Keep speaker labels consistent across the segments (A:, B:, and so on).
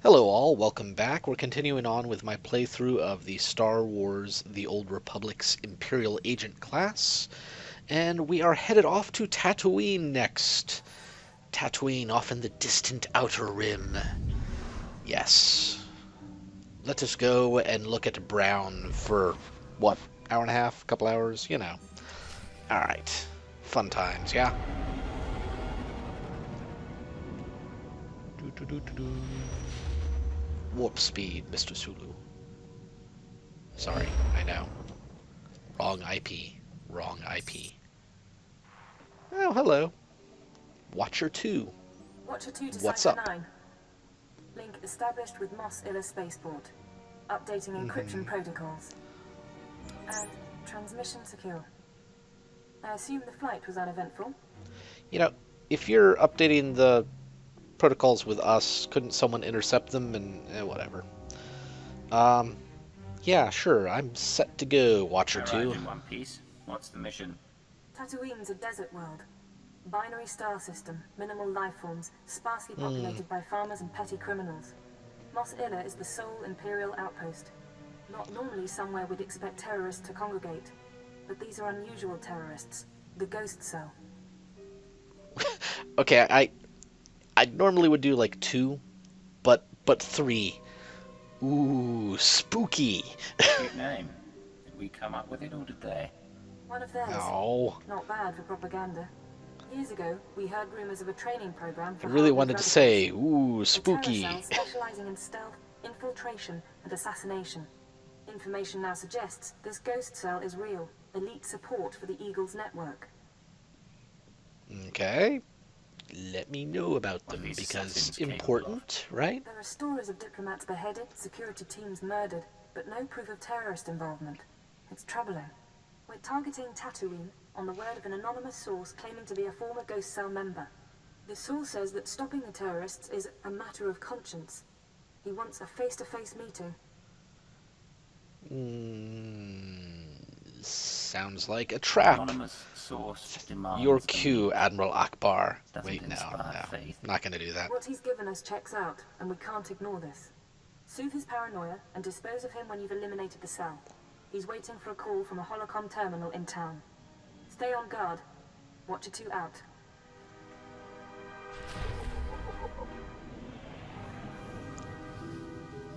A: Hello all, welcome back. We're continuing on with my playthrough of the Star Wars The Old Republic's Imperial Agent class, and we are headed off to Tatooine next. Tatooine off in the distant Outer Rim. Yes. Let us go and look at Brown for, what, hour and a half, couple hours, you know. Alright. Fun times, yeah? Doo-doo-doo-doo-doo. Warp speed, Mr. Sulu. Sorry, I know. Wrong IP. Wrong IP. Oh, hello. Watcher 2.
B: Watcher 2 to
A: What's
B: Cipher
A: up?
B: 9. Link established with Mos Illa Spaceport. Updating encryption protocols. And transmission secure. I assume the flight was uneventful?
A: You know, if you're updating the protocols with us, couldn't someone intercept them and whatever? Um, yeah, sure. I'm set to go, Watcher
C: Arrived
A: 2.
C: in one piece. What's the mission?
B: Tatooine's a desert world. Binary star system, minimal life forms, sparsely populated by farmers and petty criminals. Mos Illa is the sole Imperial outpost. Not normally somewhere we'd expect terrorists to congregate. But these are unusual terrorists. The Ghost Cell.
A: Okay, I normally would do like 2, but 3. Ooh, spooky.
C: Cute name. Did we come up with it or did they?
B: One of theirs.
A: No.
B: Not bad for propaganda. Years ago, we heard rumors of a training program
A: I
B: for
A: really
B: hardened
A: wanted to
B: radicals.
A: say, ooh,
B: A
A: spooky.
B: terror cell specializing in stealth, infiltration, and assassination. Information now suggests this ghost cell is real, elite support for the Eagles network.
A: Okay. Let me know about
C: What are
A: them,
C: these
A: because
C: assassins capable
A: important, right?
B: There are stories of diplomats beheaded, security teams murdered, but no proof of terrorist involvement. It's troubling. We're targeting Tatooine on the word of an anonymous source claiming to be a former ghost cell member. The source says that stopping the terrorists is a matter of conscience. He wants a face-to-face meeting.
A: Sounds like a trap.
C: Anonymous source demands
A: Your
C: a
A: cue,
C: meeting.
A: Admiral Akbar.
C: Doesn't
A: Wait, no,
C: inspire faith.
A: not gonna do that.
B: What he's given us checks out, and we can't ignore this. Soothe his paranoia and dispose of him when you've eliminated the cell. He's waiting for a call from a holocom terminal in town. Stay on guard. Watcher 2 out.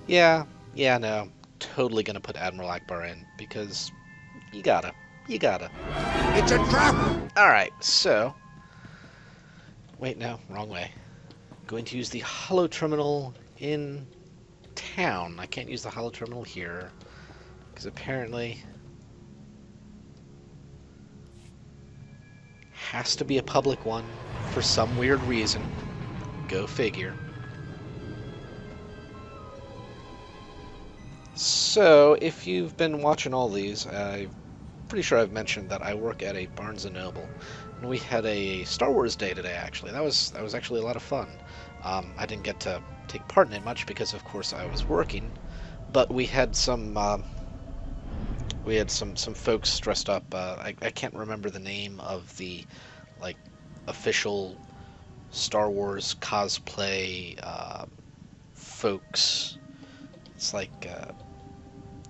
A: Yeah, no. Totally gonna put Admiral Akbar in, because you gotta.
D: It's a trap!
A: Alright, so. Wait, no, wrong way. Going to use the holo terminal in town. I can't use the holo terminal here, because apparently has to be a public one for some weird reason. Go figure. So, if you've been watching all these, I'm pretty sure I've mentioned that I work at a Barnes & Noble, and we had a Star Wars day today, actually. That was actually a lot of fun. I didn't get to take part in it much because, of course, I was working, but we had some folks dressed up. I can't remember the name of the, like, official Star Wars cosplay folks. It's like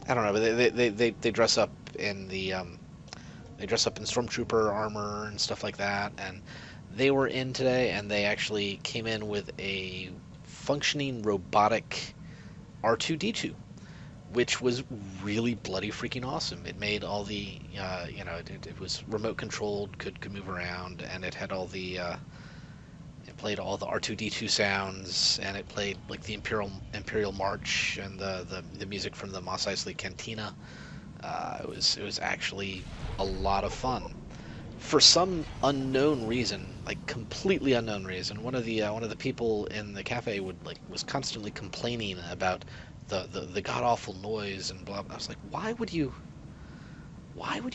A: I don't know, but they dress up in the they dress up in stormtrooper armor and stuff like that, and they were in today, and they actually came in with a functioning robotic R2-D2, which was really bloody freaking awesome. It made all the it was remote controlled, could move around, and it had all the it played all the R2-D2 sounds, and it played like the Imperial March and the music from the Mos Eisley Cantina. It was actually a lot of fun. For some unknown reason, like completely unknown reason, one of the people in the cafe was constantly complaining about the god awful noise and blah blah. I was like, why would you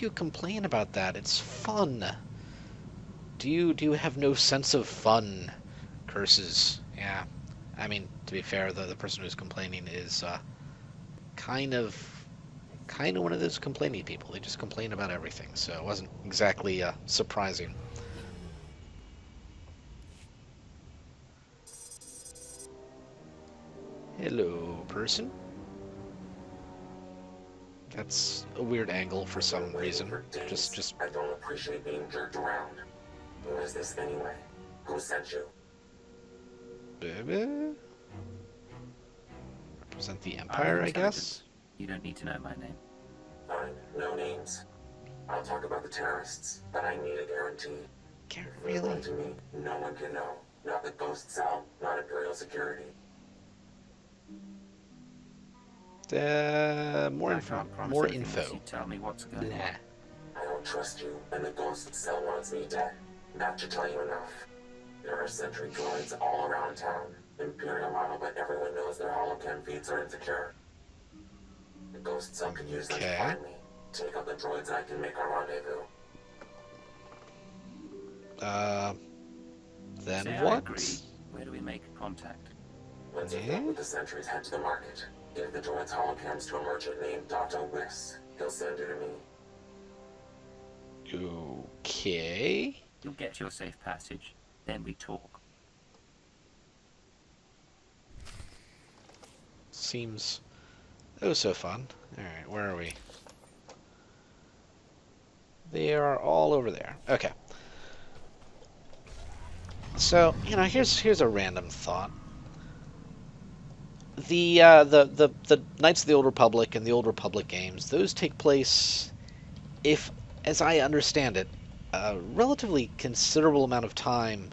A: complain about that? It's fun. Do you have no sense of fun? Curses. Yeah. I mean, to be fair, the person who's complaining is kind of one of those complaining people. They just complain about everything, so it wasn't exactly surprising. Hello, person. That's a weird angle for some reason. Just.
E: I don't appreciate being jerked around. Who is this anyway? Who sent you?
A: Represent the
C: I'm
A: Empire, I
C: intelligence.
A: guess?
C: You don't need to know my name.
E: Fine, no names. I'll talk about the terrorists, but I need a guarantee.
A: Can't
E: If you're
A: really.
E: lying to me, no one can know. Not the ghost cell, not Imperial security.
A: More
C: I
A: info.
C: can't promise
A: More
C: anything unless
A: info.
C: you tell me what's going
A: Nah.
C: on.
E: I don't trust you, and the ghost cell wants me dead. That should tell you enough. There are sentry droids all around town. Imperial model, but everyone knows their holocam feeds are insecure. The ghost cell could use them to
A: Okay.
E: find me. Take out the droids and I can make a rendezvous.
A: Then
C: Say I
A: what?
C: agree. Where do we make contact?
E: Once you're done with the sentries, head to the market. Give the droid's holocams to a merchant named Dr. Wiss. He'll send you to me.
A: Okay.
C: You'll get your safe passage. Then we talk.
A: Seems oh so fun. Alright, where are we? They are all over there. Okay. So, here's a random thought. The Knights of the Old Republic and the Old Republic games, those take place, if as I understand it, a relatively considerable amount of time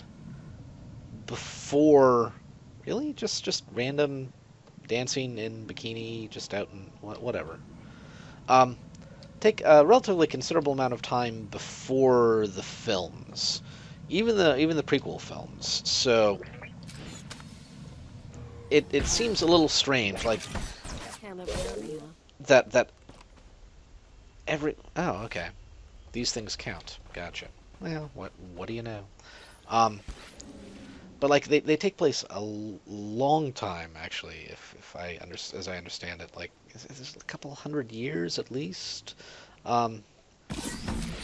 A: before really just random dancing in bikini just out in whatever. Take a relatively considerable amount of time before the films, even the prequel films. So it seems a little strange, like that every okay, these things count. Gotcha. Well, what do you know? But like they take place a long time actually, if I as I understand it, like is a couple hundred years at least. And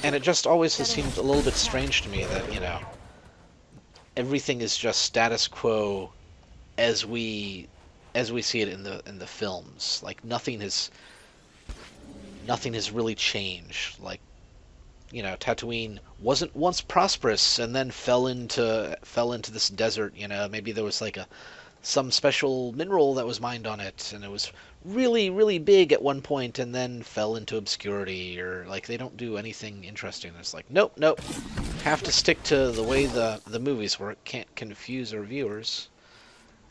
A: it just always has seemed a little bit strange to me that everything is just status quo as we see it in the films. Like nothing has really changed. Like Tatooine wasn't once prosperous and then fell into this desert. Maybe there was like some special mineral that was mined on it, and it was really, really big at one point, and then fell into obscurity. Or like they don't do anything interesting. It's like nope, have to stick to the way the movies were. It can't confuse our viewers.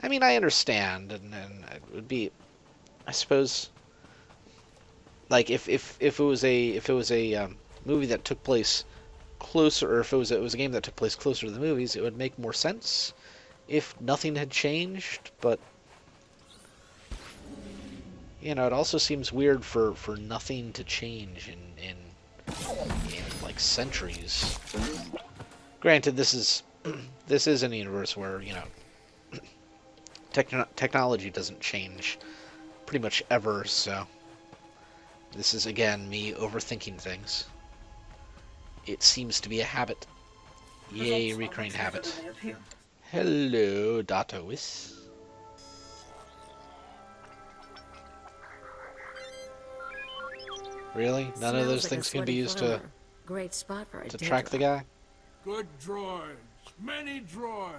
A: I mean, I understand, and it would be, I suppose, like if it was a movie that took place closer, or if it was a game that took place closer to the movies, it would make more sense if nothing had changed. But it also seems weird for nothing to change in like centuries. Granted, this is in a universe where technology doesn't change pretty much ever, so this is again me overthinking things. It seems to be a habit. Yay, recurring habit. Hello, Dr. Wiss. Really? None of those things can be used to
F: Great spot for a
A: track the guy?
D: Good droids. Many droids.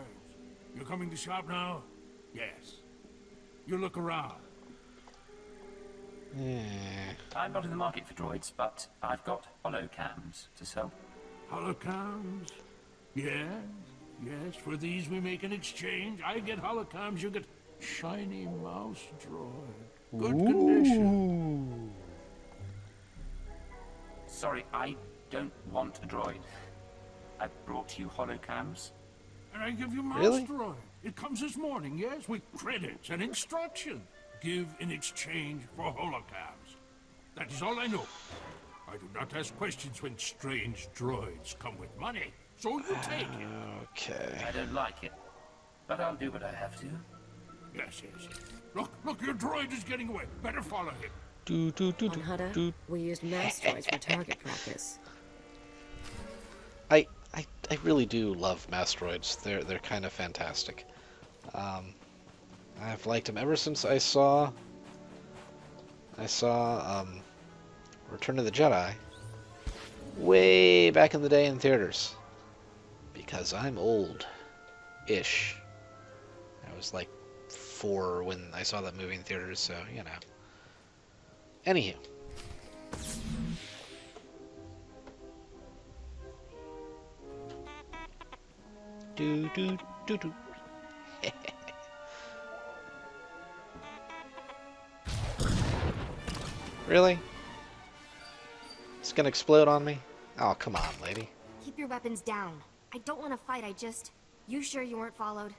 D: You coming to shop now? Yes. You look around.
C: I'm not in the market for droids, but I've got holocams to sell.
D: Holocams? Yes. Yes, for these we make an exchange. I get holocams, you get shiny mouse droid. Good condition.
C: Sorry, I don't want a droid. I brought you holocams.
D: And I give you mouse
A: Really?
D: droid. It comes this morning, yes, with credits and instructions. Give in exchange for holocams. That is all I know. I do not ask questions when strange droids come with money. So you take it.
A: Okay.
C: I don't like it, but I'll do what I have to.
D: Yes, yes, yes. Look, your droid is getting away. Better follow him.
F: On Hutta, we used mass droids for target practice.
A: I really do love Mastroids. They're kind of fantastic. I've liked him ever since I saw Return of the Jedi way back in the day in theaters. Because I'm old-ish. I was like 4 when I saw that movie in theaters, so, you know. Anywho. Do do do do. Really? It's gonna explode on me? Oh, come on, lady.
F: Keep your weapons down. I don't want to fight, You sure you weren't followed?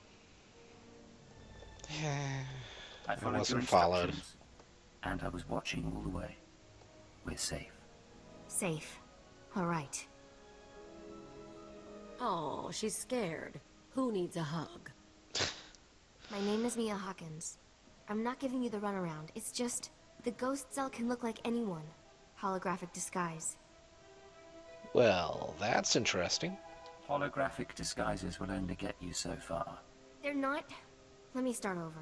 C: I followed your
A: wasn't followed.
C: instructions, and I was watching all the way. We're safe.
F: Safe. Alright.
G: Oh, she's scared. Who needs a hug?
F: My name is Mia Hawkins. I'm not giving you the runaround. It's just, the ghost cell can look like anyone. Holographic disguise.
A: Well, that's interesting.
C: Holographic disguises will only get you so far.
F: They're not... Let me start over.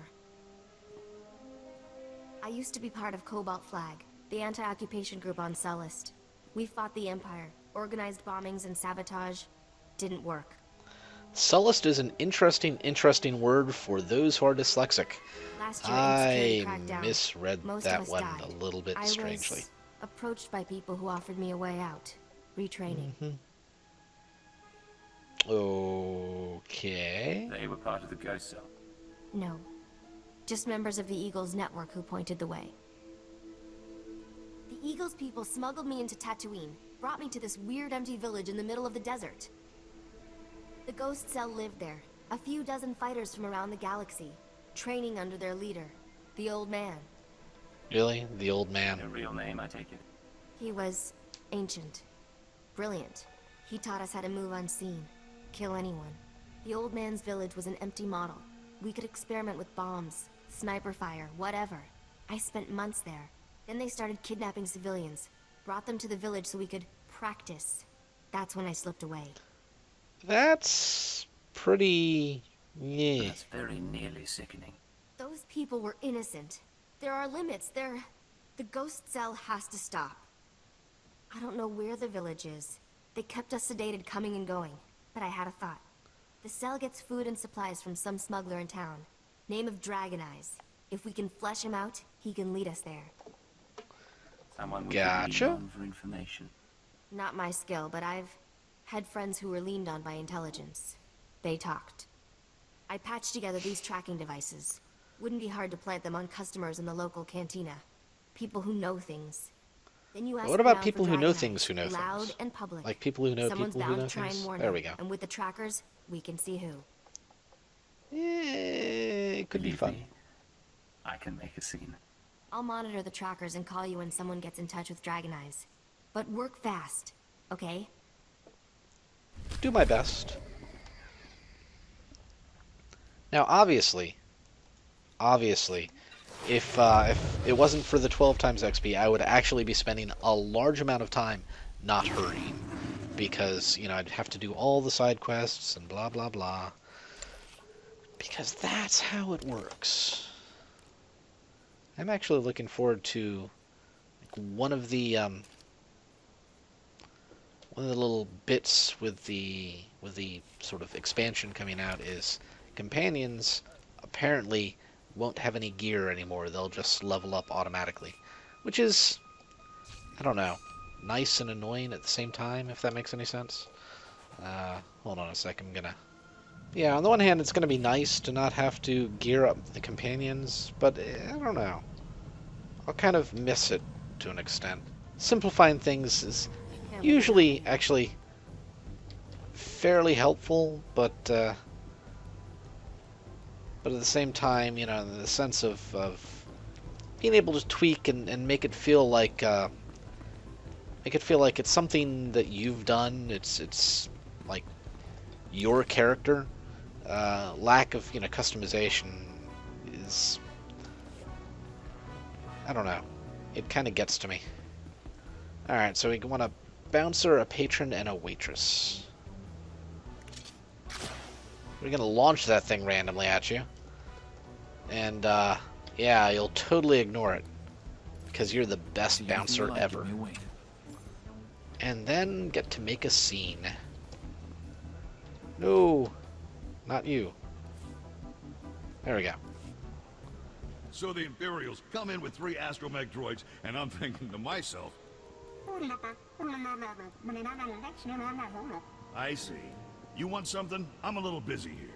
F: I used to be part of Cobalt Flag, the anti-occupation group on Sullust. We fought the Empire, organized bombings and sabotage. Didn't work.
A: Sullust is an interesting word for those who are dyslexic.
F: Last year,
A: I
F: insecurity crackdown.
A: misread
F: Most
A: that
F: of us
A: one
F: died.
A: a little bit strangely.
F: I was approached by people who offered me a way out. Retraining.
A: Okay.
C: They were part of the ghost cell.
F: No. Just members of the Eagles network who pointed the way. The Eagles people smuggled me into Tatooine, brought me to this weird empty village in the middle of the desert. The ghost cell lived there, a few dozen fighters from around the galaxy, training under their leader, the Old Man.
A: Really? The old
C: Their
A: man?
C: real name, I take it.
F: He was ancient. Brilliant. He taught us how to move unseen, kill anyone. The Old Man's village was an empty model. We could experiment with bombs, sniper fire, whatever. I spent months there. Then they started kidnapping civilians, brought them to the village so we could practice. That's when I slipped away.
A: That's pretty... yeah.
C: That's very nearly sickening.
F: Those people were innocent. There are limits. The ghost cell has to stop. I don't know where the village is. They kept us sedated coming and going. But I had a thought. The cell gets food and supplies from some smuggler in town. Name of Dragon Eyes. If we can flesh him out, he can lead us there.
C: Someone we
A: Gotcha.
C: could lean on for information.
F: Not my skill, but I've had friends who were leaned on by intelligence. They talked. I patched together these tracking devices. Wouldn't be hard to plant them on customers in the local cantina. People who know things. Then you ask
A: What about
F: around
A: people
F: for
A: who know
F: Dragon
A: things
F: Eyes,
A: who know
F: loud
A: things?
F: and public.
A: Like people who know
F: Someone's
A: people who
F: bound
A: know
F: to try
A: things?
F: and warn
A: There
F: them.
A: we go.
F: And with the trackers, we can see who.
A: It could be
C: Believe
A: fun.
C: me, I can make a scene.
F: I'll monitor the trackers and call you when someone gets in touch with Dragon Eyes. But work fast, okay?
A: Do my best. Now, obviously, if it wasn't for the 12 times XP, I would actually be spending a large amount of time not hurrying. Because, you know, I'd have to do all the side quests and blah, blah, blah. Because that's how it works. I'm actually looking forward to like, one of the little bits with the sort of expansion coming out is companions apparently won't have any gear anymore. They'll just level up automatically, which is, I don't know, nice and annoying at the same time, if that makes any sense. Hold on a sec, yeah, on the one hand, it's going to be nice to not have to gear up the companions, but I don't know. I'll kind of miss it to an extent. Simplifying things is usually actually fairly helpful, but at the same time, you know, the sense of being able to tweak and make it feel like it's something that you've done. It's like your character. Lack of, you know, customization is, I don't know, it kind of gets to me. Alright, so we want a bouncer, a patron, and a waitress. We're gonna launch that thing randomly at you. And, yeah, you'll totally ignore it. Because you're the best bouncer ever. And then get to make a scene. No, not you. There we go.
H: So the Imperials come in with 3 astromech droids, and I'm thinking to myself, I see. You want something? I'm a little busy here.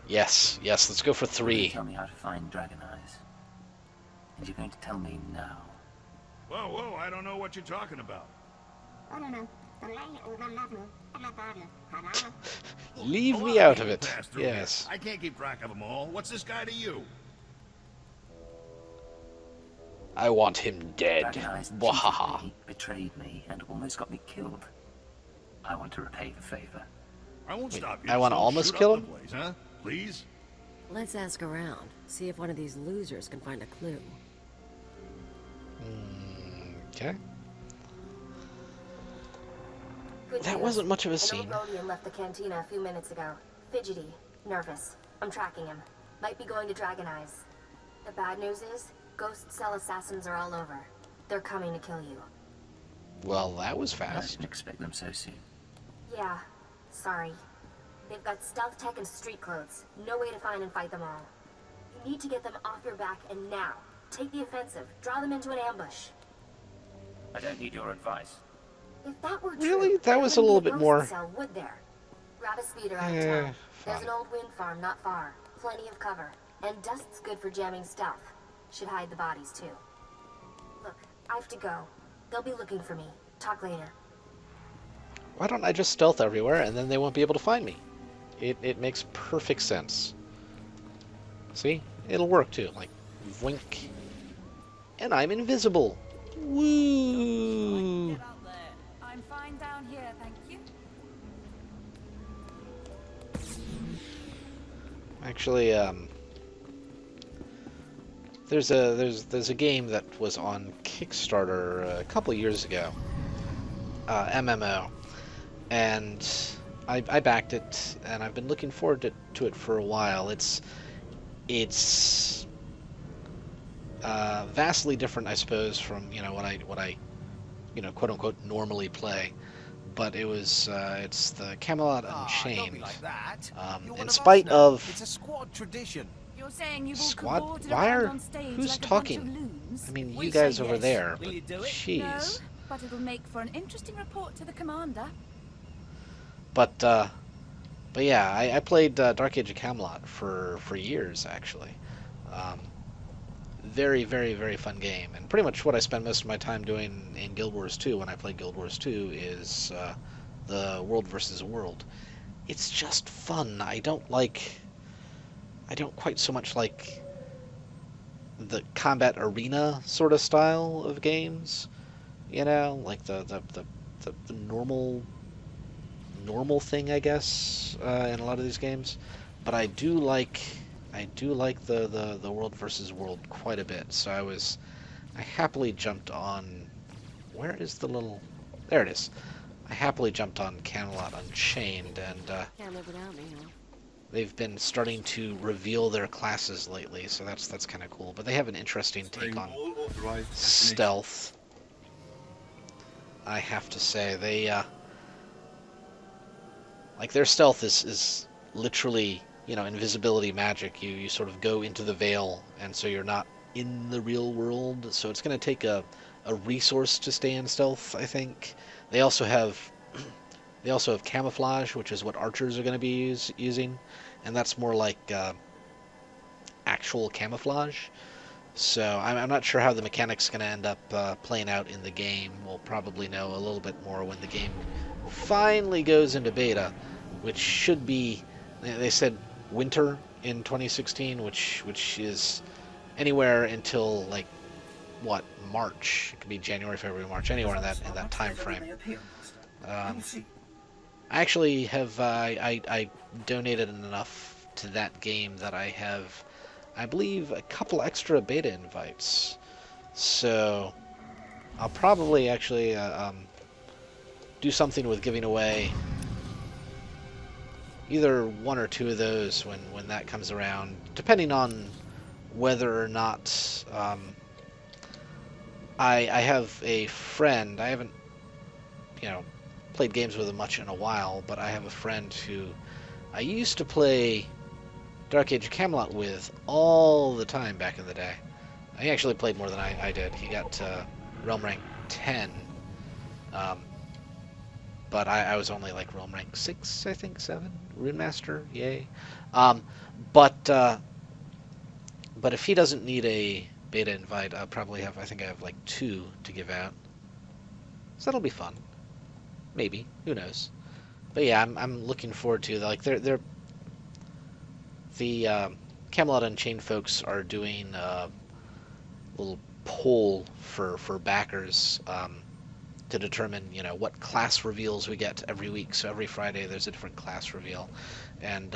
A: Yes, let's go for
C: You're going
A: 3.
C: to tell me how to find Dragon Eyes. And you're going to tell me now.
H: Whoa, I don't know what you're talking about.
A: Leave me out of it.
H: Pass through
A: Yes.
H: here. I can't keep track of them all. What's this guy to you?
A: I want him dead.
C: Dragon Eyes
A: Wahaha.
C: cheated me, betrayed me, and almost got me killed. I want to repay the favor.
H: I won't
A: Wait,
H: stop you.
A: I wanna
H: Just don't
A: almost
H: shoot
A: kill
H: up
A: him?
H: the place, huh? Please?
G: Let's ask around. See if one of these losers can find a clue.
A: Okay.
B: Good
A: That
B: news.
A: wasn't much of a
B: An
A: scene.
B: old Rodian left the cantina a few minutes ago. Fidgety, nervous. I'm tracking him. Might be going to Dragon Eyes. The bad news is, ghost cell assassins are all over. They're coming to kill you.
A: Well, that was
C: I
A: fast.
C: didn't expect them so soon.
B: Yeah, sorry. They've got stealth tech and street clothes. No way to find and fight them all. You need to get them off your back and now. Take the offensive. Draw them into an ambush.
C: I don't need your advice.
B: If that were
A: Really?
B: true,
A: That
B: there
A: was a
B: wouldn't
A: little
B: be
A: bit
B: ghost
A: more-
B: cell, would there? Grab a speeder out of
A: Eh,
B: town. There's
A: fine.
B: an old wind farm not far. Plenty of cover. And dust's good for jamming stealth. Should hide the bodies too. Look, I have to go. They'll be looking for me. Talk later.
A: Why don't I just stealth everywhere and then they won't be able to find me? It makes perfect sense. See? It'll work too. Like, wink. And I'm invisible. Woo!
I: Get out there. I'm fine down here, thank you.
A: Actually, there's a game that was on Kickstarter a couple years ago, MMO, and I backed it, and I've been looking forward to it for a while. It's vastly different, I suppose, from what I quote unquote normally play. But it's the Camelot Unchained.
J: Don't be like that. You're one
A: In
J: of
A: spite
J: us now.
A: of
J: It's a squad tradition.
I: You're saying you've all
A: Squad?
I: cavorted
A: Why
I: around
A: are-
I: on stage
A: who's
I: like a
A: talking?
I: bunch of loons?
A: I mean,
J: We
A: you guys
J: say
A: over
J: yes.
A: there,
J: Will
A: but
J: you do it?
A: jeez.
I: No, but it'll make for an interesting report to the commander.
A: But yeah, I played Dark Age of Camelot for years actually. Very, very, very fun game, and pretty much what I spend most of my time doing in Guild Wars 2 when I play Guild Wars 2 is the world versus world. It's just fun. I don't quite so much like the combat arena sort of style of games, like the normal thing, I guess, in a lot of these games. But I do like the world versus world quite a bit. So I happily jumped on. Where is the little? There it is. I happily jumped on Camelot Unchained, and
G: Can't live without me, huh?
A: they've been starting to reveal their classes lately, so that's kind of cool. But they have an interesting take on stealth. I have to say, they like their stealth is literally invisibility magic. You sort of go into the veil, and so you're not in the real world. So it's going to take a resource to stay in stealth, I think. They also have camouflage, which is what archers are going to be using, and that's more like actual camouflage. So I'm not sure how the mechanic's going to end up playing out in the game. We'll probably know a little bit more when the game finally goes into beta, which should be, they said, winter in 2016, which is anywhere until like what, March. It could be January, February, March, anywhere in that time frame. I actually have I donated enough to that game that I have, I believe, a couple extra beta invites. So I'll probably actually do something with giving away either one or two of those when that comes around, depending on whether or not I have a friend. I haven't, played games with him much in a while, but I have a friend who I used to play Dark Age of Camelot with all the time back in the day. He actually played more than I did. He got Realm Rank 10, but I was only like Realm Rank 6, I think, 7. Rune Master, yay. Um, but if he doesn't need a beta invite, I'll probably have, I think I have like 2 to give out. So that'll be fun. Maybe, who knows. But yeah, I'm looking forward to, like, the Camelot Unchained folks are doing a little poll for backers to determine, what class reveals we get every week. So every Friday there's a different class reveal, and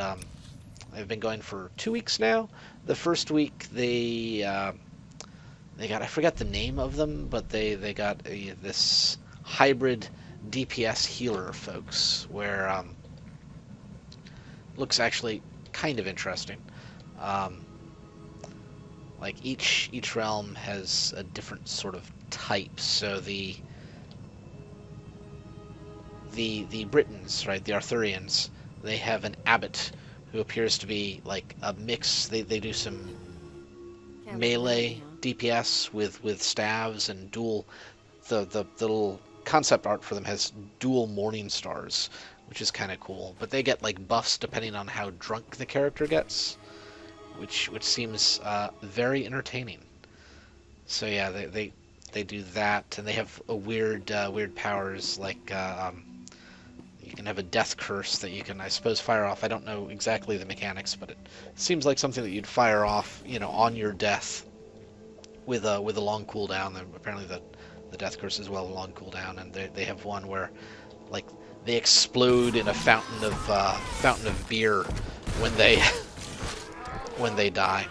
A: they've been going for 2 weeks now. The first week they got, I forgot the name of them, but they got this hybrid DPS healer folks, where looks actually kind of interesting. Like each realm has a different sort of type. So the Britons, right, the Arthurians, they have an abbot who appears to be like a mix. They do some melee DPS with staves and dual. The little concept art for them has dual morning stars, which is kind of cool. But they get like buffs depending on how drunk the character gets, which seems very entertaining. So yeah, they do that, and they have a weird powers, like you can have a death curse that you can, I suppose, fire off. I don't know exactly the mechanics, but it seems like something that you'd fire off, on your death with a long cooldown. And apparently the death curse is well a long cooldown, and they have one where, like, they explode in a fountain of beer when they die.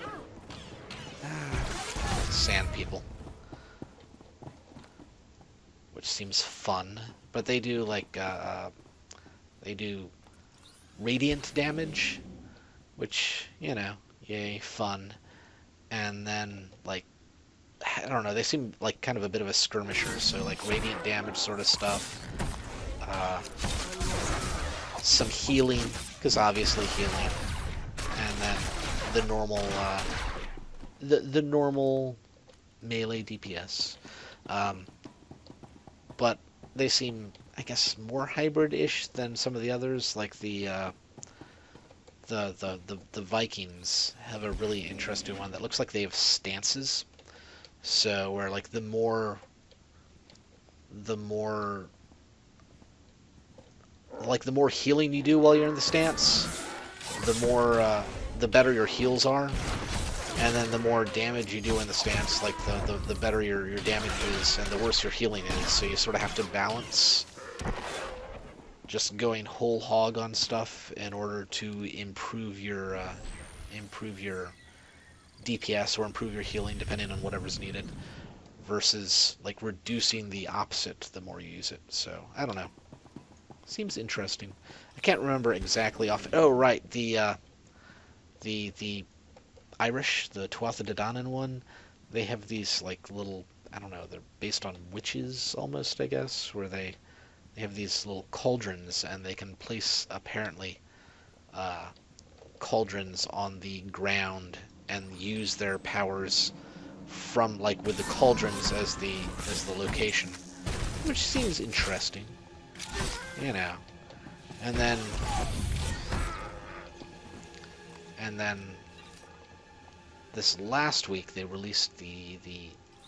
A: Sand people, which seems fun, but they do like they do radiant damage, which, yay, fun. And then, like, I don't know, they seem like kind of a bit of a skirmisher, so like radiant damage sort of stuff. Some healing, because obviously healing, and then the normal the normal melee DPS. But they seem, I guess, more hybrid-ish than some of the others. Like the Vikings have a really interesting one that looks like they have stances. So where, like, the more healing you do while you're in the stance, the better your heals are, and then the more damage you do in the stance, like the better your damage is, and the worse your healing is. So you sort of have to balance just going whole hog on stuff in order to improve your DPS or improve your healing, depending on whatever's needed, versus like reducing the opposite the more you use it. So I don't know. Seems interesting. I can't remember exactly off. Oh right, the Irish, the Tuatha De Danann one, they have these like little, I don't know, they're based on witches almost, I guess, where they have these little cauldrons, and they can place apparently cauldrons on the ground and use their powers from, like, with the cauldrons as the location, which seems interesting, and then this last week they released the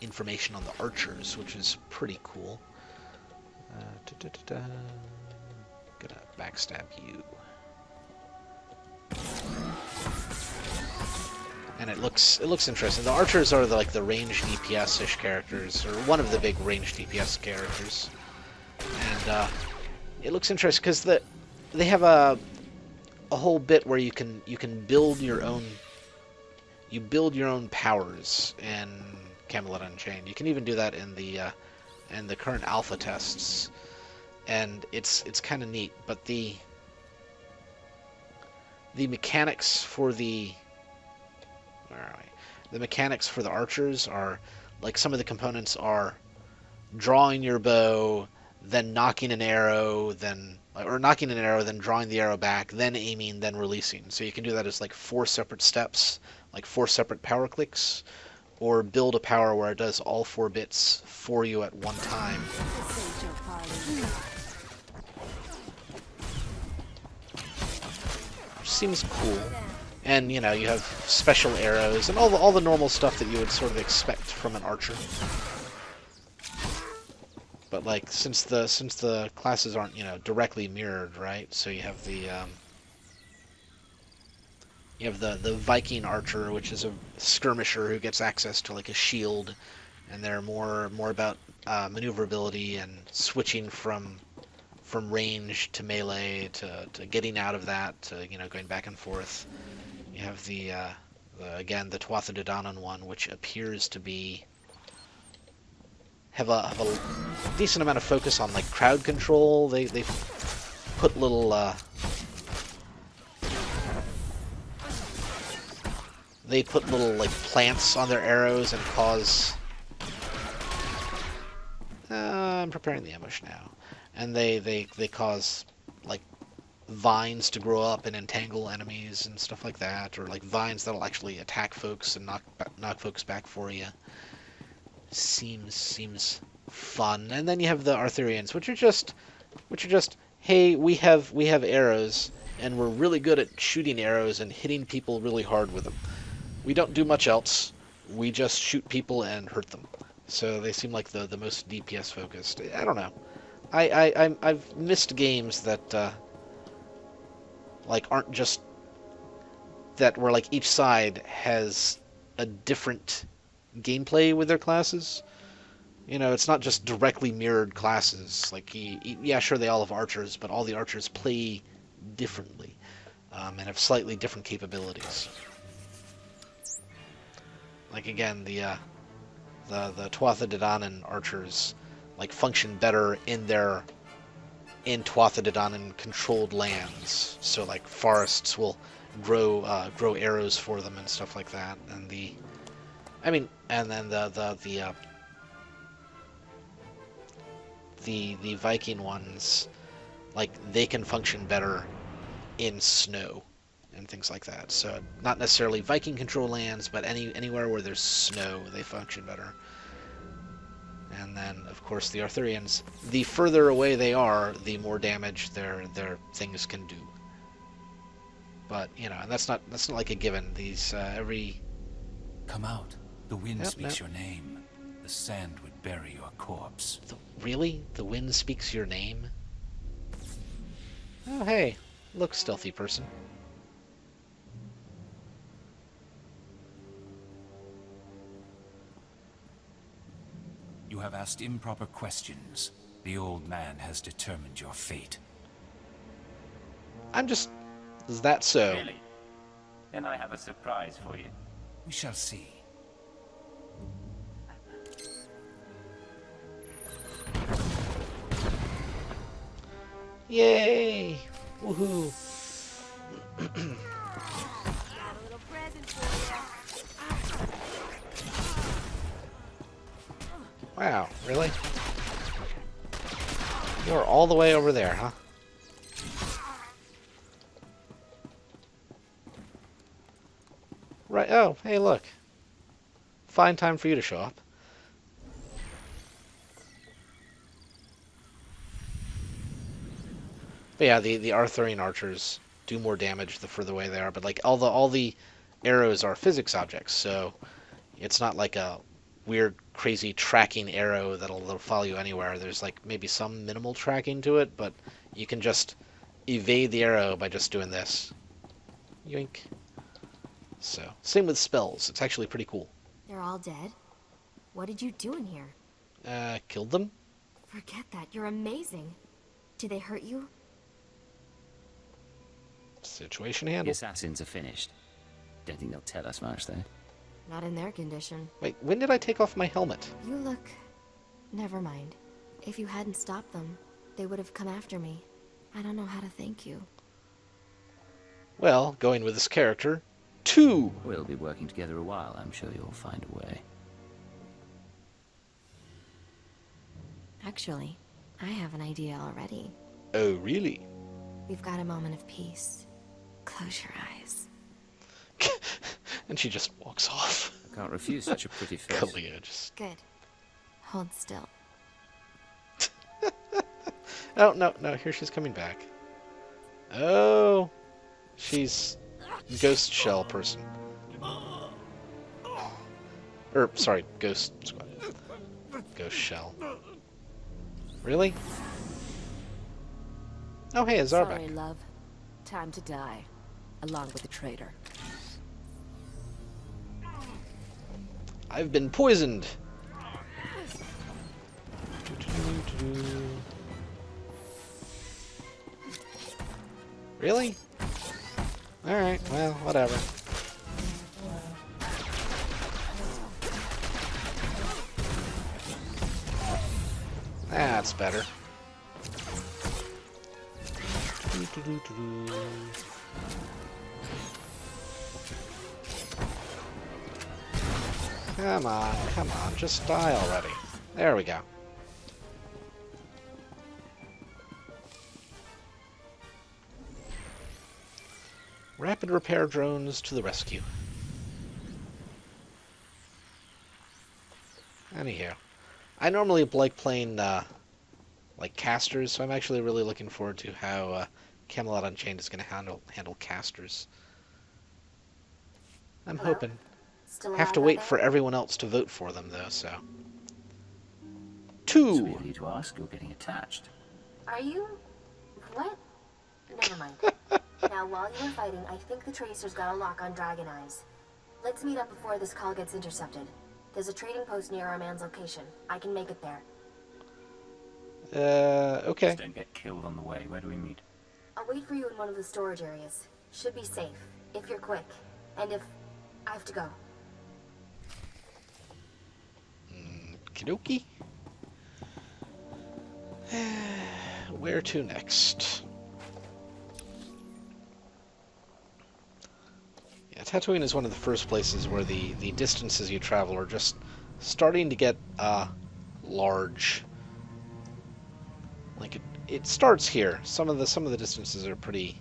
A: information on the archers, which is pretty cool. Gonna backstab you. And it looks interesting. The archers are the ranged DPS-ish characters, or one of the big ranged DPS characters. And it looks interesting because they have a whole bit where you can build your own. You build your own powers in Camelot Unchained. You can even do that in the current alpha tests, and it's kind of neat. But the mechanics for where are we? The mechanics for the archers are like some of the components are drawing your bow, then knocking an arrow, then drawing the arrow back, then aiming, then releasing. So you can do that as like 4 separate steps, like 4 separate power clicks, or build a power where it does all 4 bits for you at one time. Seems cool. And you know, you have special arrows and all the normal stuff that you would sort of expect from an archer. But like since the classes aren't, you know, directly mirrored, right? So you have the Viking archer, which is a skirmisher who gets access to like a shield, and they're more about maneuverability and switching from range to melee to getting out of that to, you know, going back and forth. You have again the Tuatha De Danann one, which appears to have a decent amount of focus on like crowd control. They put little like plants on their arrows and cause. I'm preparing the ambush now, and they cause like vines to grow up and entangle enemies and stuff like that, or like vines that'll actually attack folks and knock folks back for you. Seems fun. And then you have the Arthurians, which are just hey, we have arrows and we're really good at shooting arrows and hitting people really hard with them. We don't do much else. We just shoot people and hurt them. So they seem like the most DPS focused. I don't know. I've missed games that like aren't just that where like each side has a different gameplay with their classes. You know, it's not just directly mirrored classes. Like, yeah, sure, they all have archers, but all the archers play differently and have slightly different capabilities. Like again, the Tuatha De Danann archers like function better in Tuatha De Danann controlled lands. So like forests will grow arrows for them and stuff like that. And then the Viking ones, like they can function better in snow and things like that. So not necessarily Viking control lands, but anywhere where there's snow, they function better. And then, of course, the Arthurians, the further away they are, the more damage their things can do. But you know, and that's not like a given. These every.
C: Come out. The wind speaks your name. The sand would bury your corpse.
A: Really? The wind speaks your name? Oh, hey. Look, stealthy person.
C: You have asked improper questions. The old man has determined your fate.
A: Is that so?
C: Really? Then I have a surprise for you. We shall see.
A: Yay! Woohoo! Wow, really? You're all the way over there, huh? Right, oh, hey, look. Fine time for you to show up. But yeah, the Arthurian archers do more damage the further away they are, but like all the arrows are physics objects, so it's not like a weird, crazy tracking arrow that'll follow you anywhere. There's like maybe some minimal tracking to it, but you can just evade the arrow by just doing this. Yoink. So, same with spells. It's actually pretty cool.
F: They're all dead? What did you do in here?
A: Killed them?
F: Forget that. You're amazing. Did they hurt you?
A: Situation
K: The
A: handled.
K: assassins are finished. Don't think they'll tell us much, though.
F: Not in their condition.
A: Wait, when did I take off my helmet?
F: You look... Never mind. If you hadn't stopped them, they would have come after me. I don't know how to thank you.
A: Well, going with this character, 2.
K: We'll be working together a while. I'm sure you'll find a way.
F: Actually, I have an idea already.
A: Oh, really?
F: We've got a moment of peace. Close your eyes.
A: And she just walks off.
K: I can't refuse such a pretty face.
A: Kalia just...
F: Good. Hold still.
A: Oh, no, here she's coming back. Oh, she's ghost shell person. Or, sorry, ghost squad. Ghost shell. Really? Oh, hey, Azar back.
G: Sorry, love. Time to die. Along with the traitor.
A: I've been poisoned. Really? Alright, well, whatever. That's better. Come on, just die already. There we go. Rapid repair drones to the rescue. Anyhow, I normally like playing like casters, so I'm actually really looking forward to how Camelot Unchained is going to handle casters. I'm hoping.
B: Still
A: Have to
B: alive
A: wait
B: out
A: for
B: there?
A: everyone else to vote for them, though, so.
K: Sweet
A: 2.
K: of you to ask. You're getting attached.
B: Are you... what? Never mind. Now, while you were fighting, I think the Tracer's got a lock on Dragon Eyes. Let's meet up before this call gets intercepted. There's a trading post near our man's location. I can make it there.
A: Okay.
K: Just don't get killed on the way. Where do we meet?
B: I'll wait for you in one of the storage areas. Should be safe, if you're quick. And if I have to go.
A: Kidoki. Where to next? Yeah, Tatooine is one of the first places where the distances you travel are just starting to get large. Like it starts here. Some of the distances are pretty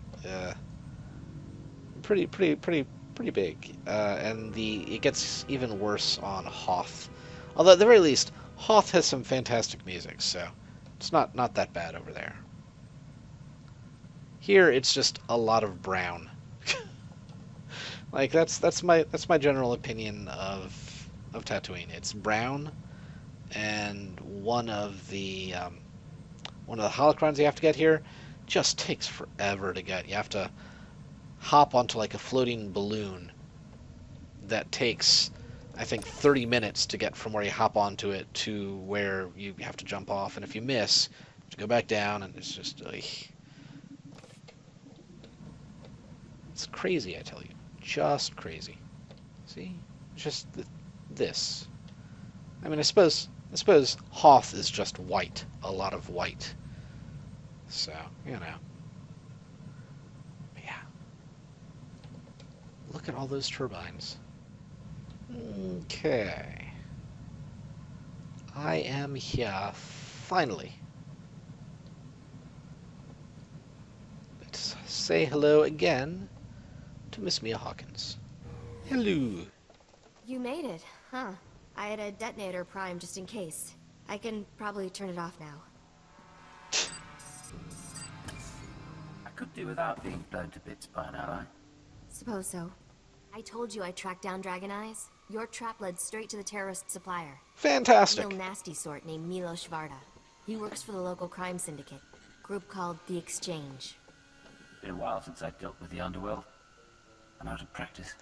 A: big, and it gets even worse on Hoth. Although at the very least, Hoth has some fantastic music, so it's not that bad over there. Here, it's just a lot of brown. Like that's my general opinion of Tatooine. It's brown, and one of the holocrons you have to get here just takes forever to get. You have to hop onto like a floating balloon that takes, I think, 30 minutes to get from where you hop onto it to where you have to jump off, and if you miss, you have to go back down, and it's just it's crazy, I tell you. Just crazy. See? Just this. I mean, I suppose Hoth is just white. A lot of white. So, you know. But yeah. Look at all those turbines. Okay. I am here, finally. Let's say hello again to Miss Mia Hawkins. Hello.
F: You made it, huh? I had a detonator primed just in case. I can probably turn it off now.
K: I could do without being blown to bits by an ally.
F: Suppose so. I told you I tracked down Dragon Eyes. Your trap led straight to the terrorist supplier.
A: Fantastic.
F: A real nasty sort named Milos Varda. He works for the local crime syndicate. Group called The Exchange.
K: Been a while since I dealt with the underworld. I'm out of practice.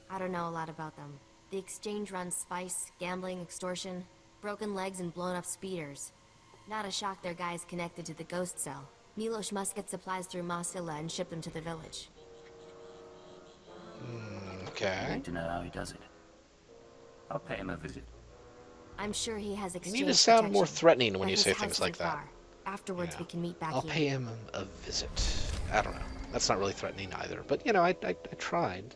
F: I don't know a lot about them. The Exchange runs spice, gambling, extortion, broken legs, and blown up speeders. Not a shock their guys connected to the ghost cell. Milos must get supplies through Masilla and ship them to the village.
K: I
A: Okay.
K: need to know how he does it. I'll pay him a visit.
F: I'm sure he has
A: You
F: exchange
A: need to sound more
F: protection,
A: threatening when
F: but
A: you
F: his
A: say
F: house
A: things like
F: isn't
A: that.
F: far. Afterwards,
A: Yeah.
F: we can meet back
A: I'll
F: here.
A: pay him a visit. I don't know. That's not really threatening either. But, you know, I tried.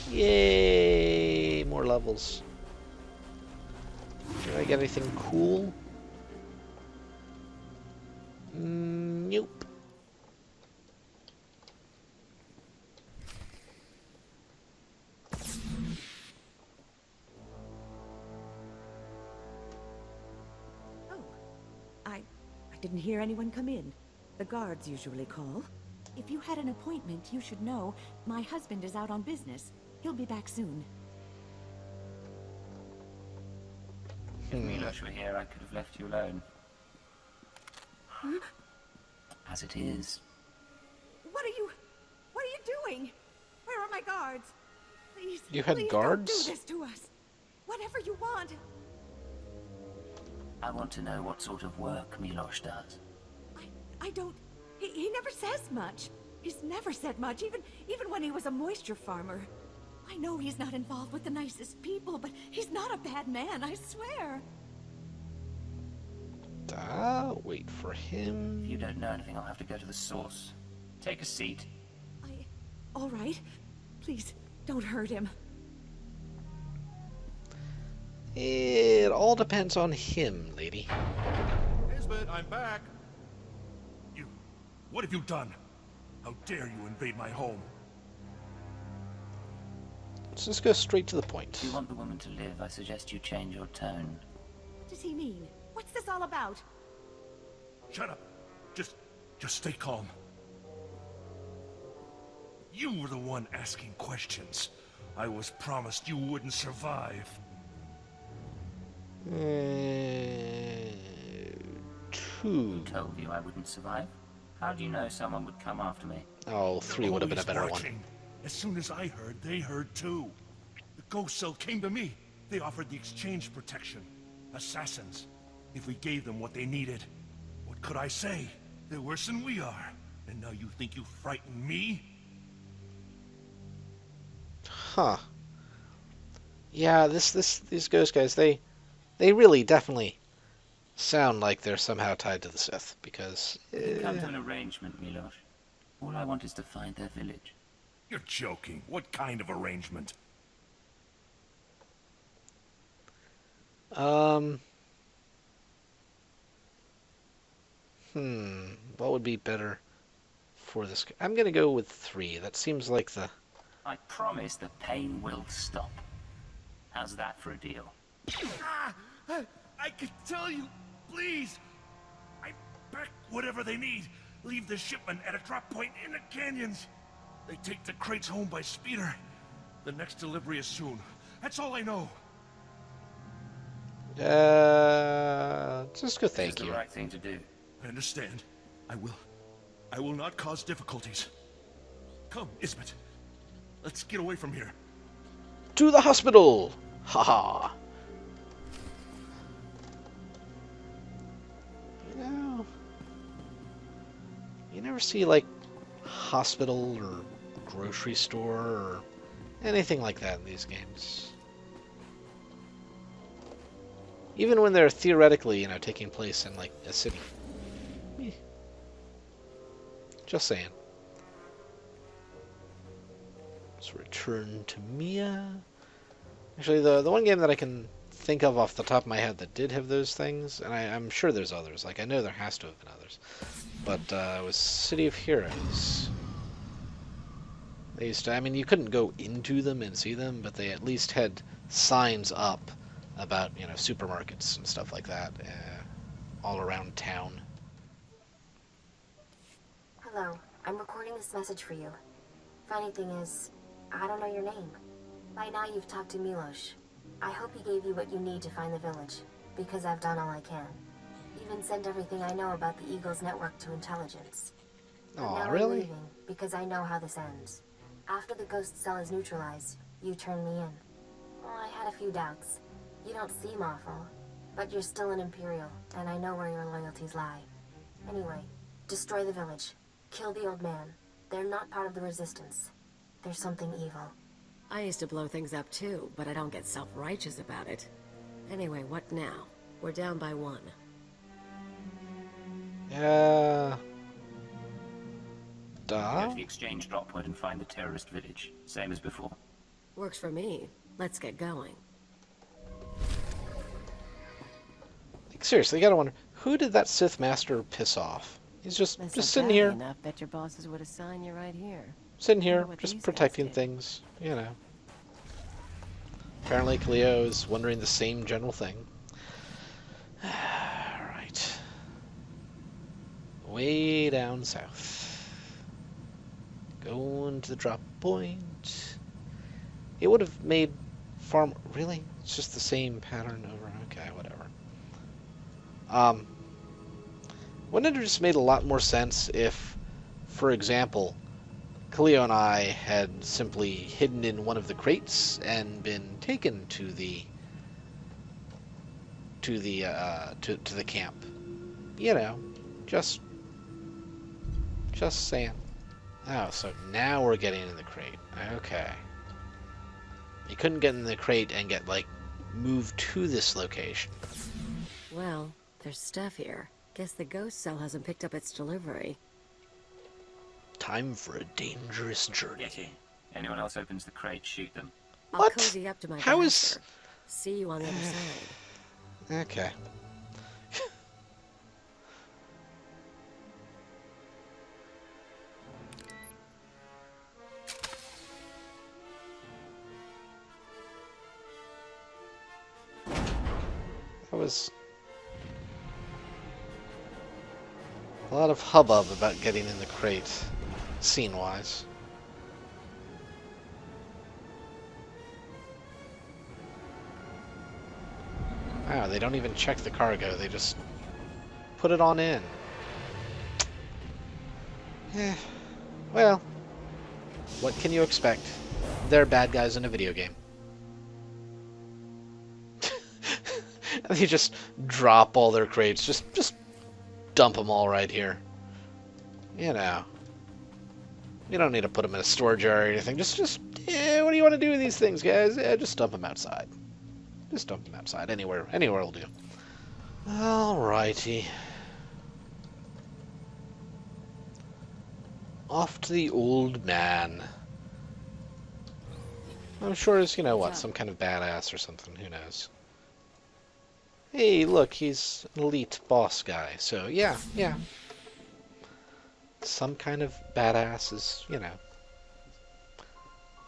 A: Yay! More levels. Did I get anything cool? Nope.
L: I didn't hear anyone come in. The guards usually call.
M: If you had an appointment, you should know. My husband is out on business. He'll be back soon.
K: If Milos were here, I could have left you alone.
M: Huh?
K: As it is.
L: What are you doing? Where are my guards? Please,
A: you had guards?
L: Don't do this to us. Whatever you want.
K: I want to know what sort of work Milos does.
L: I don't... He never says much. He's never said much, even when he was a moisture farmer. I know he's not involved with the nicest people, but he's not a bad man, I swear.
A: Wait for him.
K: If you don't know anything, I'll have to go to the source. Take a seat.
L: All right. Please, don't hurt him.
A: It all depends on him, lady.
D: Nisbet, I'm back. What have you done? How dare you invade my home?
A: Let's just go straight to the point.
K: If you want the woman to live, I suggest you change your tone.
L: What does he mean? What's this all about?
D: Shut up. Just stay calm. You were the one asking questions. I was promised you wouldn't survive.
A: Who
K: told you I wouldn't survive? How do you know someone would come after me?
A: Oh, 3 would have been a better one.
D: As soon as I heard, they heard too. The ghost cell came to me. They offered the exchange protection. Assassins. If we gave them what they needed. What could I say? They're worse than we are. And now you think you frighten me?
A: Huh. Yeah, these ghost guys, they really definitely sound like they're somehow tied to the Sith, because...
K: We come to an arrangement, Milos. All I want is to find their village.
D: You're joking. What kind of arrangement?
A: What would be better for this? I'm gonna go with 3. That seems like the...
K: I promise the pain will stop. How's that for a deal?
D: I can tell you, please. I pack whatever they need. Leave the shipment at a drop point in the canyons. They take the crates home by speeder. The next delivery is soon. That's all I know.
A: Just go thank you.
K: It's the right thing to do.
D: I understand. I will not cause difficulties. Come, Ismet. Let's get away from here.
A: To the hospital! Haha. You know, you never see, like, hospital or grocery store or anything like that in these games. Even when they're theoretically, you know, taking place in, like, a city. Just saying. Let's return to Mia. Actually, the one game that I can think of off the top of my head that did have those things, and I'm sure there's others, like I know there has to have been others, but it was City of Heroes. They used to, I mean, you couldn't go into them and see them, but they at least had signs up about, you know, supermarkets and stuff like that all around town.
F: Hello, I'm recording this message for you. Funny thing is, I don't know your name. By now you've talked to Milos. I hope he gave you what you need to find the village, because I've done all I can. Even sent everything I know about the Eagle's network to intelligence.
A: Aw, really?
F: I'm leaving, because I know how this ends. After the ghost cell is neutralized, you turn me in. Well, I had a few doubts. You don't seem awful, but you're still an Imperial, and I know where your loyalties lie. Anyway, destroy the village. Kill the old man. They're not part of the Resistance. There's something evil.
G: I used to blow things up too, but I don't get self-righteous about it. Anyway, what now? We're down by 1.
K: Go
A: Duh.
K: to the exchange drop point and find the terrorist village. Same as before.
G: Works for me. Let's get going.
A: Like, seriously, you gotta wonder, who did that Sith Master piss off? He's just sitting here.
G: Enough. Bet your bosses would assign you right here.
A: Sitting here,
G: Wonder what
A: just
G: these guys
A: protecting
G: did.
A: things, you know. Apparently Cleo is wondering the same general thing. Alright. Way down south. Going to the drop point. It would have made far... Really? It's just the same pattern over... Okay, whatever. Wouldn't it have just made a lot more sense if, for example, Cleo and I had simply hidden in one of the crates and been taken to the camp? You know, just saying. Oh, so now we're getting in the crate. Okay. You couldn't get in the crate and get, like, moved to this location.
G: Well, there's stuff here. Guess the ghost cell hasn't picked up its delivery.
A: Time for a dangerous journey.
K: Yeti. Anyone else opens the crate, shoot them.
G: I'll cozy up to my
A: How
G: blaster.
A: is...
G: See you on the other side.
A: Okay. That was a lot of hubbub about getting in the crate, scene-wise. Wow, they don't even check the cargo, they just put it on in. Eh, well, what can you expect? They're bad guys in a video game. And they just drop all their crates, just dump them all right here. You know. You don't need to put them in a storage area or anything. Yeah, what do you want to do with these things, guys? Yeah, just dump them outside. Just dump them outside. Anywhere will do. Alrighty. Off to the old man. I'm sure it's, you know what, some kind of badass or something. Who knows? Hey, look, he's an elite boss guy. So, yeah. Some kind of badass is, you know,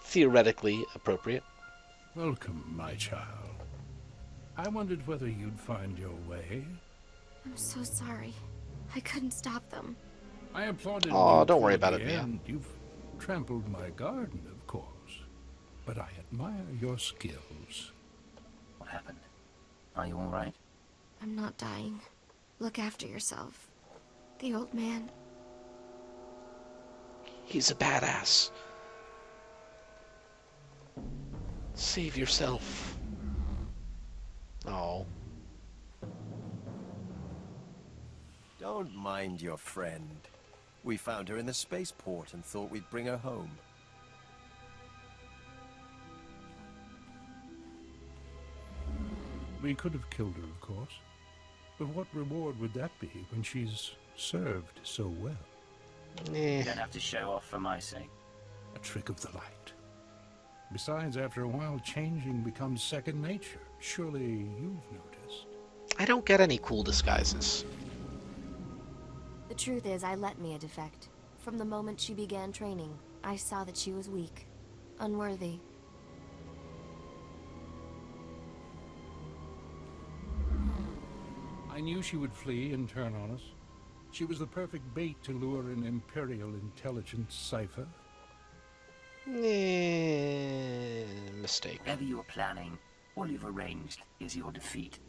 A: theoretically appropriate.
D: Welcome, my child. I wondered whether you'd find your way.
F: I'm so sorry. I couldn't stop them.
D: I applauded you.
A: Oh, don't worry
D: toward
A: about
D: the
A: it, Mia.
D: end. You've trampled my garden, of course. But I admire your skills.
K: What happened? Are you alright?
F: I'm not dying. Look after yourself. The old man.
A: He's a badass. Save yourself. Oh.
J: Don't mind your friend. We found her in the spaceport and thought we'd bring her home.
D: We could have killed her, of course. But what reward would that be when she's served so well?
K: You don't have to show off for my sake.
D: A trick of the light. Besides, after a while, changing becomes second nature. Surely you've noticed.
A: I don't get any cool disguises.
F: The truth is, I let Mia defect. From the moment she began training, I saw that she was weak, unworthy.
D: I knew she would flee and turn on us. She was the perfect bait to lure an Imperial intelligence cipher.
A: Mistake.
K: Whatever you were planning, all you've arranged is your defeat.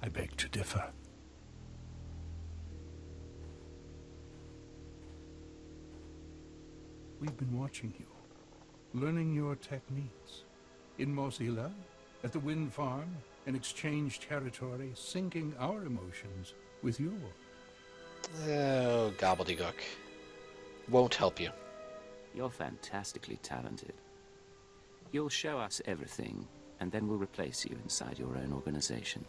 D: I beg to differ. We've been watching you, learning your techniques. In Mosila, at the wind farm, in exchange territory, syncing our emotions with yours.
A: Oh, gobbledygook. Won't help you.
K: You're fantastically talented. You'll show us everything, and then we'll replace you inside your own organization.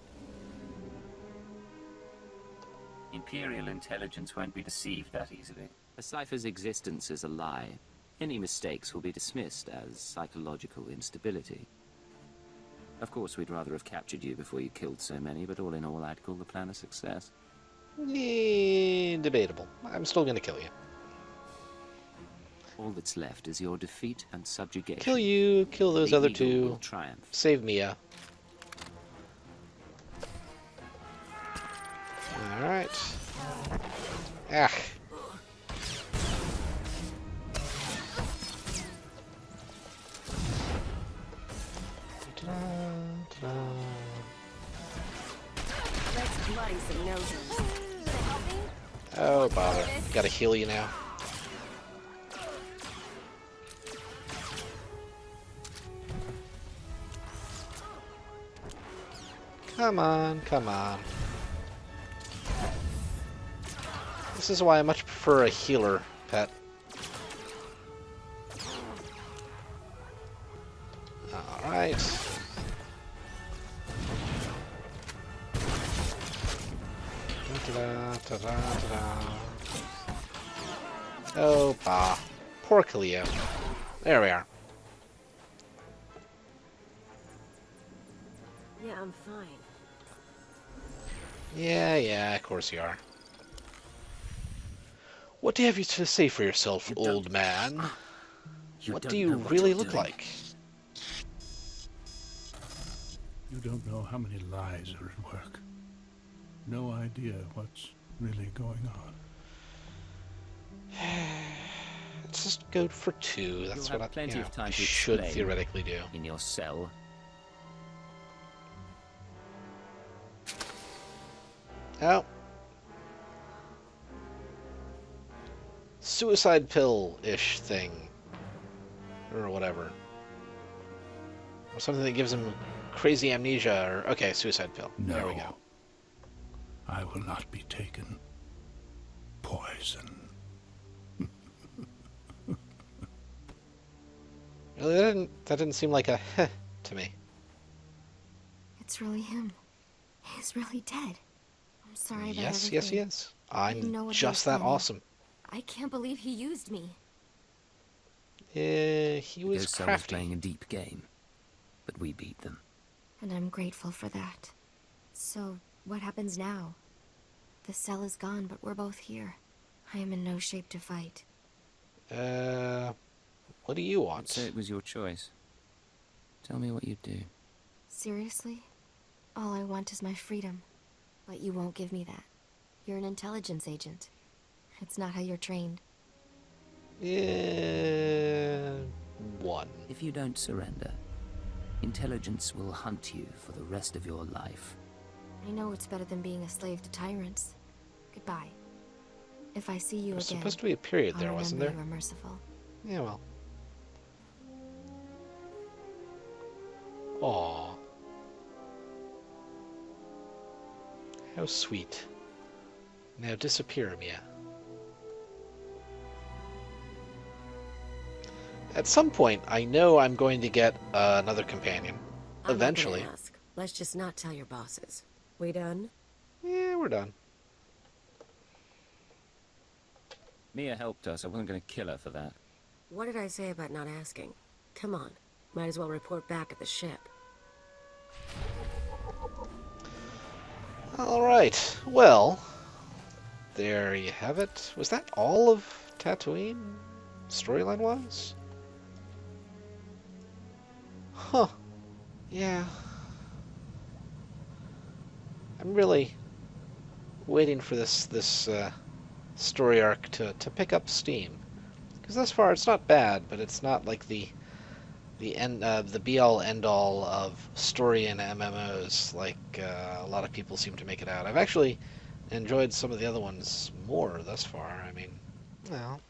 K: Imperial intelligence won't be deceived that easily. A Cypher's existence is a lie. Any mistakes will be dismissed as psychological instability. Of course, we'd rather have captured you before you killed so many, but all in all, I'd call the plan a success.
A: Debatable. I'm still gonna kill you.
K: All that's left is your defeat and subjugation.
A: Kill you, kill those
K: The
A: other
K: Eagle
A: two.
K: will triumph.
A: Save Mia. Alright. Ah.
F: Let's bloody some noses.
A: Oh, bother. Gotta heal you now. Come on, come on. This is why I much prefer a healer pet. Alright. Oh, bah. Poor Cleo. There we are.
G: Yeah, I'm fine.
A: Yeah, of course you are. What do you have to say for yourself, old man? What do you really look like?
D: You don't know how many lies are at work. No idea what's really going on.
A: Let's just go for 2. That's
K: You'll
A: what
K: have plenty of time to
A: should
K: explain
A: theoretically do.
K: in your cell.
A: Oh. Suicide pill-ish thing. Or whatever. Or something that gives him crazy amnesia, or... Okay, suicide pill.
D: No.
A: There we go.
D: I will not be taken. Poison.
A: Really, that didn't seem like a heh to me.
F: It's really him. He's really dead. I'm sorry about
A: Yes,
F: everything.
A: yes.
F: I didn't know
A: I'm
F: what he
A: just
F: was
A: that
F: planning.
A: awesome.
F: I can't believe he used me.
A: He was
K: Ghost Cell was
A: crafty.
K: playing a deep game, but we beat them.
F: And I'm grateful for that. So, what happens now? The cell is gone, but we're both here. I am in no shape to fight.
A: What do you want?
K: I'd say it was your choice. Tell me what you'd do.
F: Seriously? All I want is my freedom. But you won't give me that. You're an intelligence agent. It's not how you're trained.
A: Yeah, 1.
K: If you don't surrender, intelligence will hunt you for the rest of your life.
F: I know it's better than being a slave to tyrants. Goodbye. If I see you
A: There's
F: again,
A: supposed to be a period
F: I'll
A: there, wasn't
F: remember
A: there?
F: you were merciful.
A: Yeah, well. Aww. How sweet. Now disappear, Mia. At some point, I know I'm going to get another companion.
G: I'm
A: Eventually.
G: not gonna ask. Let's just not tell your bosses. We done?
A: Yeah, we're done.
K: Mia helped us. I wasn't going to kill her for that.
G: What did I say about not asking? Come on. Might as well report back at the ship.
A: Alright, well, there you have it. Was that all of Tatooine, storyline-wise? Huh. Yeah. I'm really waiting for this story arc to pick up steam. Because thus far it's not bad, but it's not like the be-all end-all of story in MMOs like a lot of people seem to make it out. I've actually enjoyed some of the other ones more thus far. I mean, well,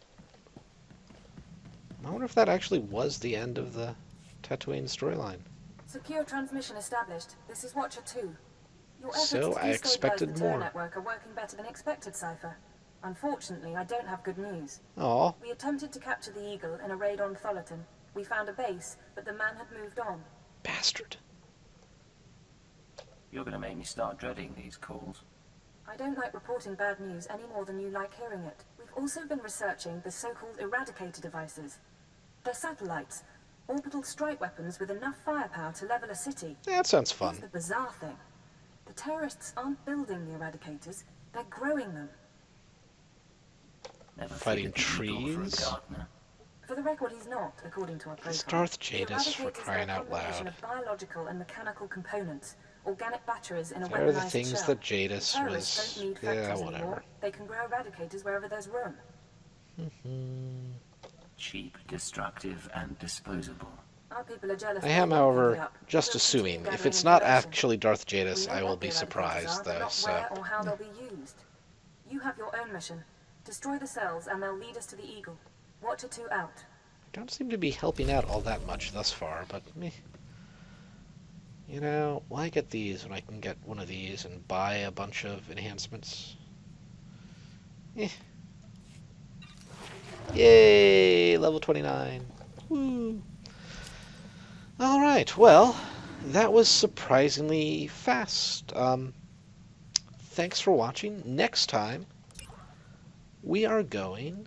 A: I wonder if that actually was the end of the Tatooine storyline.
B: Secure transmission established. This is Watcher 2. Your efforts
A: So
B: to
A: I
B: destabilize
A: expected
B: the Terror
A: more.
B: network are working better than expected, Cypher. Unfortunately, I don't have good news.
A: Aw.
B: We attempted to capture the Eagle in a raid on Tholiton. We found a base, but the man had moved on.
A: Bastard.
K: You're gonna make me start dreading these calls.
B: I don't like reporting bad news any more than you like hearing it. We've also been researching the so-called Eradicator devices. They're satellites, orbital strike weapons with enough firepower to level a city.
A: Yeah, that sounds fun.
B: Here's the bizarre thing. The terrorists aren't building the Eradicators, they're growing them.
K: Never
A: Fighting
K: figured the eagle for a
A: trees?
K: gardener.
B: For the record, he's not, according to our profile.
A: It's Darth
B: The
A: Jadis, for
B: Eradicators are a
A: crying out
B: combination
A: loud.
B: of biological and mechanical components, organic batteries in a
A: They're the
B: weaponized
A: things
B: shell.
A: that Jadis
B: Terrorists
A: was...
B: don't need
A: Yeah,
B: factories
A: whatever.
B: anymore. They can grow Eradicators wherever there's room.
K: Cheap, destructive, and disposable.
B: Our people are jealous.
A: I am,
B: they don't pick it
A: however,
B: up.
A: just
B: Just
A: assuming.
B: gathering
A: If it's not
B: information.
A: actually Darth
B: We
A: Jadis,
B: know
A: I will
B: what the
A: be
B: Eradicators
A: surprised,
B: are, but
A: though,
B: not
A: so...
B: where or how they'll be used. You have your own mission. Destroy the cells, and they'll lead us to the Eagle. Watcher 2 out.
A: Don't seem to be helping out all that much thus far, but meh. You know, why get these when I can get one of these and buy a bunch of enhancements? Eh. Yay! Level 29. Woo! Alright, well, that was surprisingly fast. Thanks for watching. Next time, we are going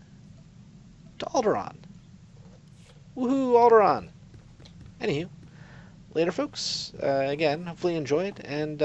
A: to Alderaan. Woohoo, Alderaan! Anywho, later folks. Again, hopefully you enjoyed, and